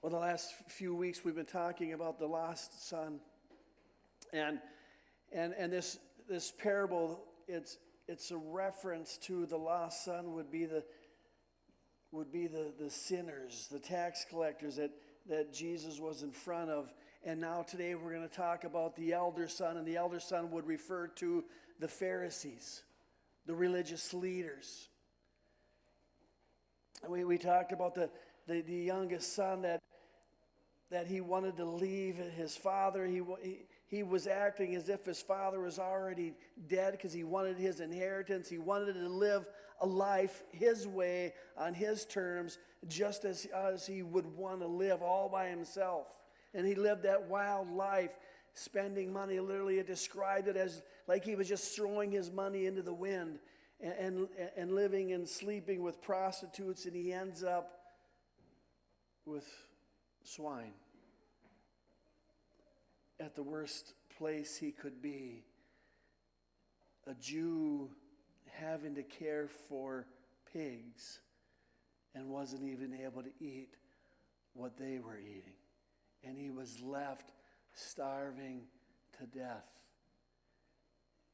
Well, the last few weeks we've been talking about the lost son, and this parable, it's a reference to the lost son would be the sinners, the tax collectors that Jesus was in front of. And now today we're going to talk about the elder son, and the elder son would refer to the Pharisees, the religious leaders. We talked about the youngest son that he wanted to leave his father. He was acting as if his father was already dead because he wanted his inheritance. He wanted to live a life his way, on his terms, just as he would want to live all by himself. And he lived that wild life, spending money. Literally, it described it as like he was just throwing his money into the wind and living and sleeping with prostitutes, and he ends up with swine at the worst place he could be. A Jew having to care for pigs and wasn't even able to eat what they were eating. And he was left starving to death.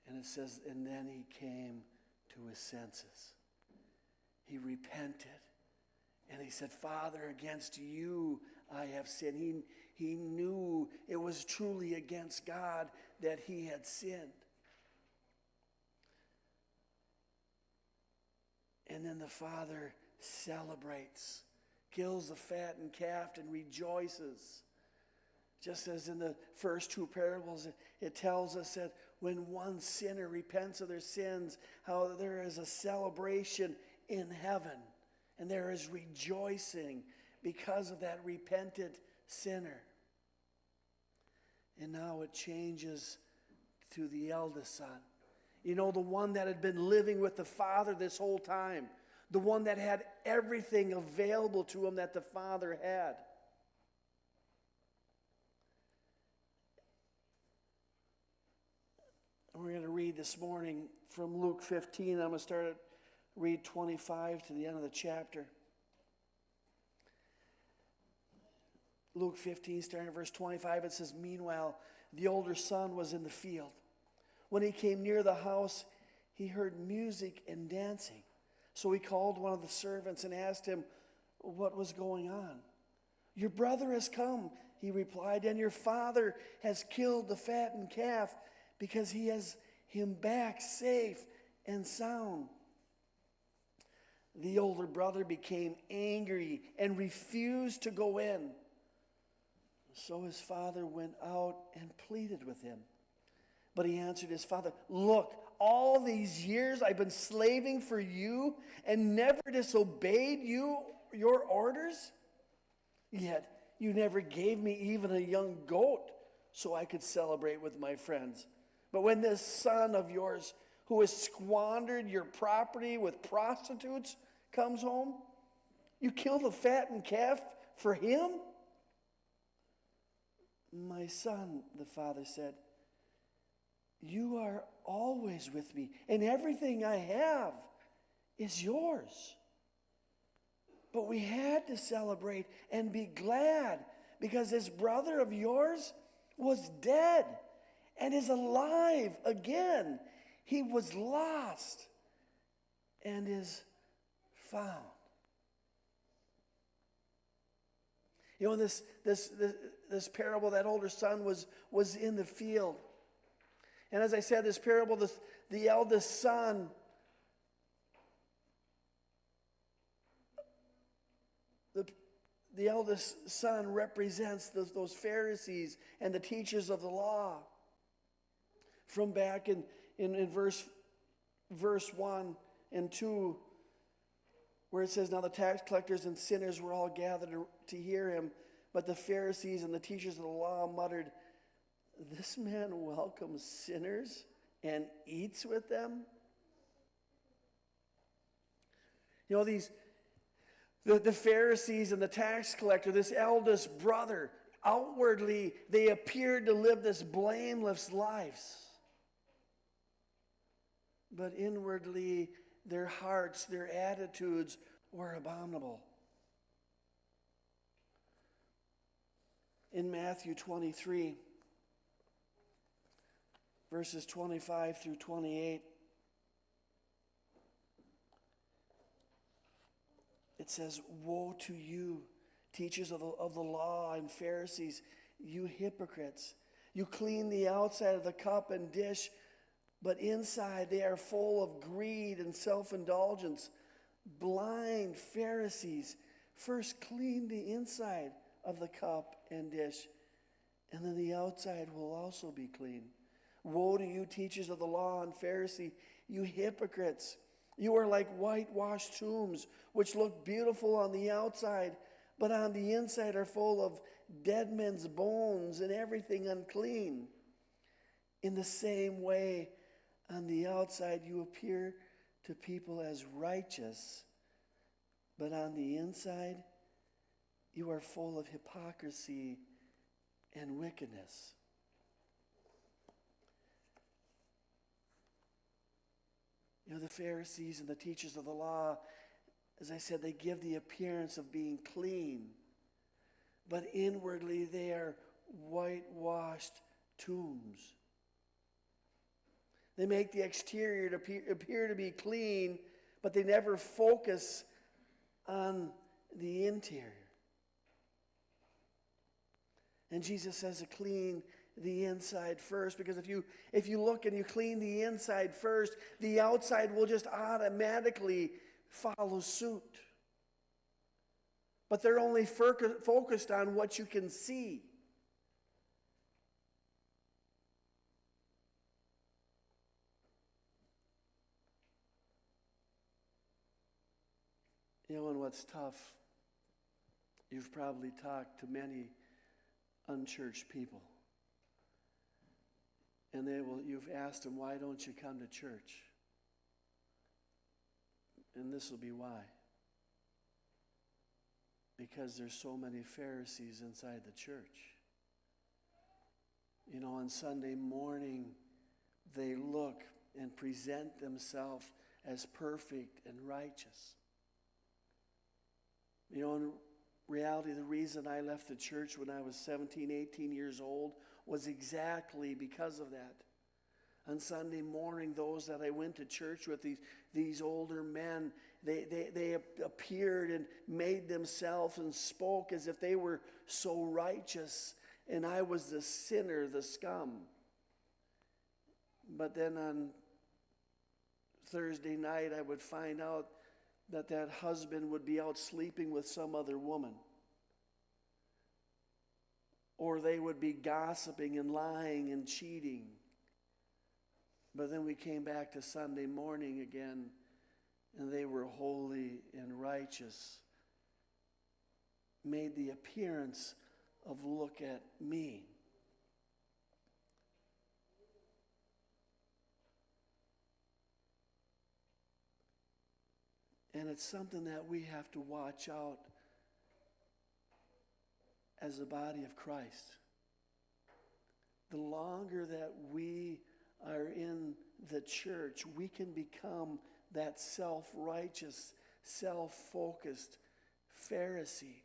And it says, and then he came to his senses. He repented. And he said, Father, against you I have sinned. He knew it was truly against God that he had sinned. And then the father celebrates, kills the fattened calf and rejoices. Just as in the first two parables, it tells us that when one sinner repents of their sins, how there is a celebration in heaven. And there is rejoicing because of that repentant sinner. And now it changes to the eldest son. You know, the one that had been living with the father this whole time. The one that had everything available to him that the father had. And we're going to read this morning from Luke 15. I'm going to start at read 25 to the end of the chapter. Luke 15, starting at verse 25, it says, Meanwhile, the older son was in the field. When he came near the house, he heard music and dancing. So he called one of the servants and asked him what was going on. Your brother has come, he replied, and your father has killed the fattened calf because he has him back safe and sound. The older brother became angry and refused to go in. So his father went out and pleaded with him. But he answered his father, Look, all these years I've been slaving for you and never disobeyed your orders. Yet you never gave me even a young goat so I could celebrate with my friends. But when this son of yours, who has squandered your property with prostitutes, comes home, you kill the fattened calf for him? My son, the father said, you are always with me, and everything I have is yours. But we had to celebrate and be glad because this brother of yours was dead and is alive again. He was lost and is found. You know, this parable, that older son was in the field. And as I said, this parable, the eldest son, the eldest son represents those Pharisees and the teachers of the law. From back in verse 1 and 2, where it says, Now the tax collectors and sinners were all gathered to hear him, but the Pharisees and the teachers of the law muttered, This man welcomes sinners and eats with them? You know, the Pharisees and the tax collector, this eldest brother, outwardly they appeared to live this blameless lives. But inwardly, their hearts, their attitudes were abominable. in Matthew 23, verses 25 through 28. It says, "Woe to you, teachers of the law and Pharisees, you hypocrites! You clean the outside of the cup and dish, but inside they are full of greed and self-indulgence. Blind Pharisees, first clean the inside of the cup and dish, and then the outside will also be clean. Woe to you, teachers of the law and Pharisee, you hypocrites! You are like whitewashed tombs, which look beautiful on the outside, but on the inside are full of dead men's bones and everything unclean. In the same way, on the outside you appear to people as righteous, but on the inside you are full of hypocrisy and wickedness." You know, the Pharisees and the teachers of the law, as I said, they give the appearance of being clean, but inwardly they are whitewashed tombs. They make the exterior to appear to be clean, but they never focus on the interior. And Jesus says to clean the inside first, because if you look and you clean the inside first, the outside will just automatically follow suit. But they're only focused on what you can see. You know, and what's tough, you've probably talked to many unchurched people. And you've asked them, "Why don't you come to church?" And this will be why. Because there's so many Pharisees inside the church. You know, on Sunday morning, they look and present themselves as perfect and righteous. You know, in reality, the reason I left the church when I was 17, 18 years old was exactly because of that. On Sunday morning, those that I went to church with, these older men, they appeared and made themselves and spoke as if they were so righteous, and I was the sinner, the scum. But then on Thursday night, I would find out that husband would be out sleeping with some other woman. Or they would be gossiping and lying and cheating. But then we came back to Sunday morning again, and they were holy and righteous. Made the appearance of, "Look at me." And it's something that we have to watch out as the body of Christ. The longer that we are in the church, we can become that self-righteous, self-focused Pharisee.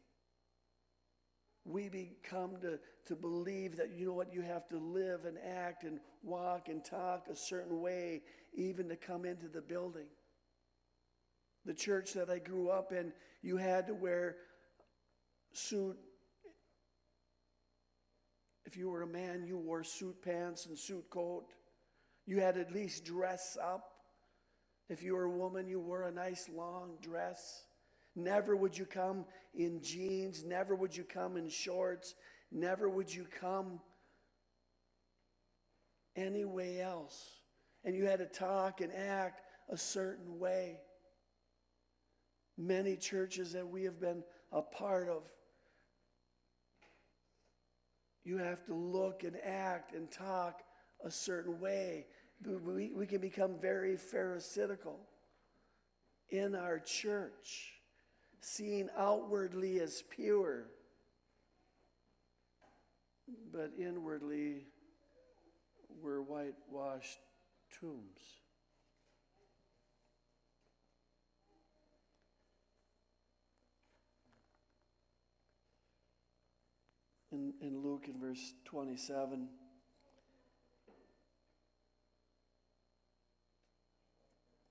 We become to believe that, you know what, you have to live and act and walk and talk a certain way even to come into the building. The church that I grew up in, you had to wear suit. If you were a man, you wore suit pants and suit coat. You had to at least dress up. If you were a woman, you wore a nice long dress. Never would you come in jeans. Never would you come in shorts. Never would you come any way else. And you had to talk and act a certain way. Many churches that we have been a part of, you have to look and act and talk a certain way. We can become very pharisaical in our church, seen outwardly as pure, but inwardly we're whitewashed tombs. in Luke in verse 27.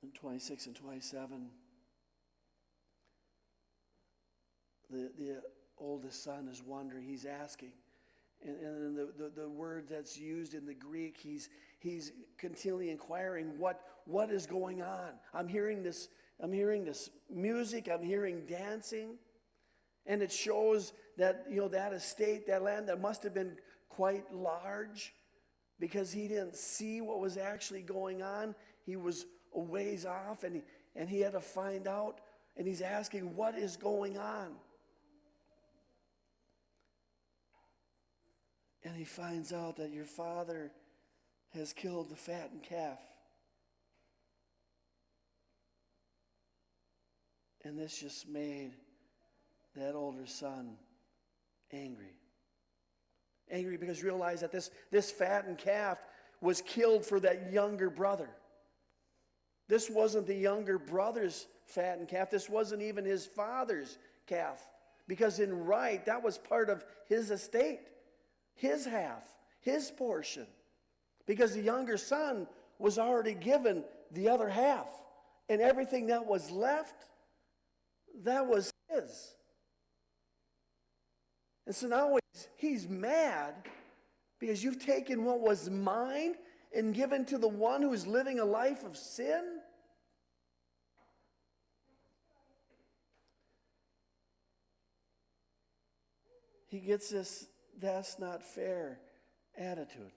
In 26 and 27, the oldest son is wondering, he's asking. And the word that's used in the Greek, he's continually inquiring what is going on. I'm hearing this music, I'm hearing dancing, and it shows that that estate, that land, that must have been quite large, because he didn't see what was actually going on. He was a ways off, and he had to find out, and he's asking, what is going on? And he finds out that your father has killed the fattened calf. And this just made that older son angry. Angry because he realized that this fattened calf was killed for that younger brother. This wasn't the younger brother's fattened calf. This wasn't even his father's calf. Because in right, that was part of his estate. His half, his portion. Because the younger son was already given the other half. And everything that was left, that was his. And so now he's mad because you've taken what was mine and given to the one who is living a life of sin. He gets this "that's not fair" attitude.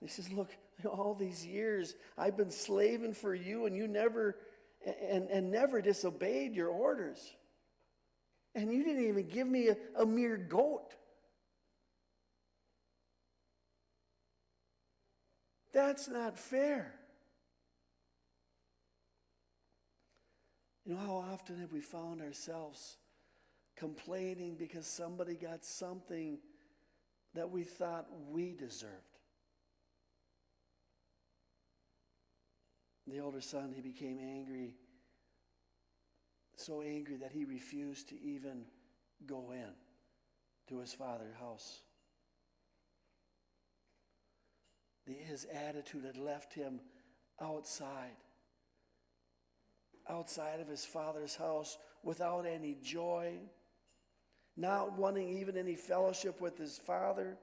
He says, look, all these years I've been slaving for you, and you never disobeyed your orders. And you didn't even give me a mere goat. That's not fair. How often have we found ourselves complaining because somebody got something that we thought we deserved? The older son, he became angry, so angry that he refused to even go in to his father's house. His attitude had left him outside of his father's house without any joy, not wanting even any fellowship with his father.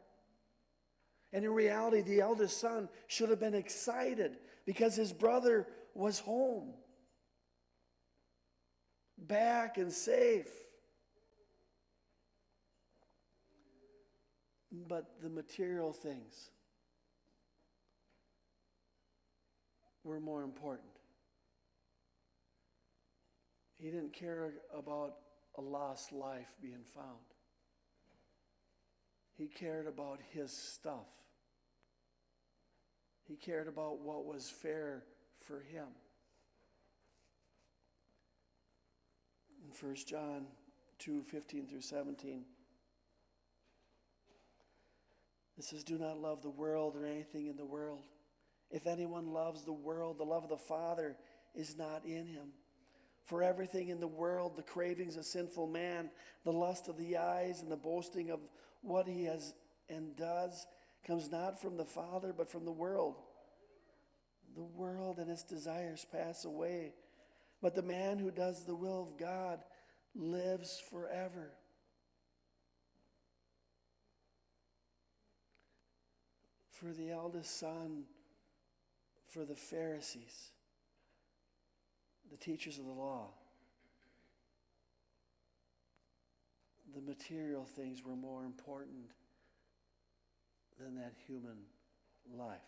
And in reality, the eldest son should have been excited because his brother was home, back and safe. But the material things were more important. He didn't care about a lost life being found. He cared about his stuff. He cared about what was fair for him. In 1 John 2:15 through 17, it says, "Do not love the world or anything in the world. If anyone loves the world, the love of the Father is not in him. For everything in the world, the cravings of sinful man, the lust of the eyes, and the boasting of what he has and does, comes not from the Father, but from the world. The world and its desires pass away, but the man who does the will of God lives forever." For the eldest son, for the Pharisees, the teachers of the law, the material things were more important than that human life.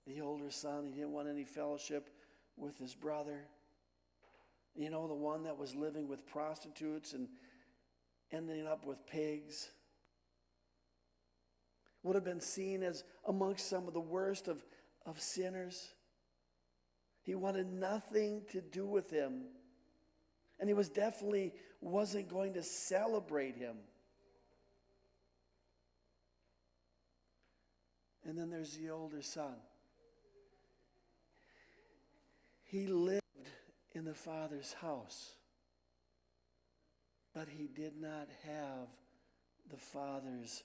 The older son, he didn't want any fellowship with his brother. The one that was living with prostitutes and ending up with pigs. Would have been seen as amongst some of the worst of sinners. He wanted nothing to do with him. And he definitely wasn't going to celebrate him. And then there's the older son. He lived in the Father's house. But he did not have the Father's